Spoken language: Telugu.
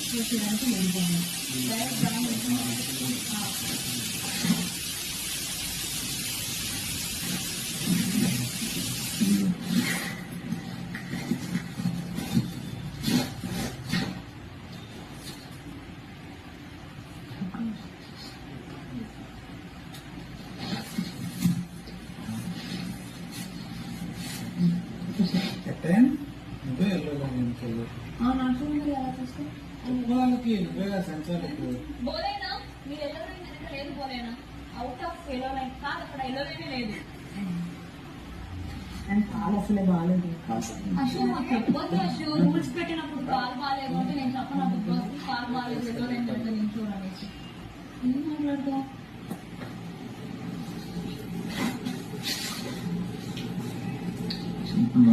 ఎక్స్ప్రెస్ చేయడానికి వెళ్ళిపోయాను. డైరెక్ట్ బోలేనా మీరు ఎల్లరైనా లేదు బోలేనా అవుట్ ఆఫ్ ఎల్లో లైన్ కాదు అక్కడ ఎల్లో లైన్ లేదు అండ్ కాలు అసలే బాగాలేదు. అసలు మాకు చెప్పొద్దు అసలు రూల్స్ పెట్టినప్పుడు కాలు బాగాలేదు అంటే నేను చెప్పను బిగ్ బాస్ కి కాలు బాగాలేదు ఎల్లో లైన్ పెడతా నేను చూడనేసి ఏం మాట్లాడతా సింపుల్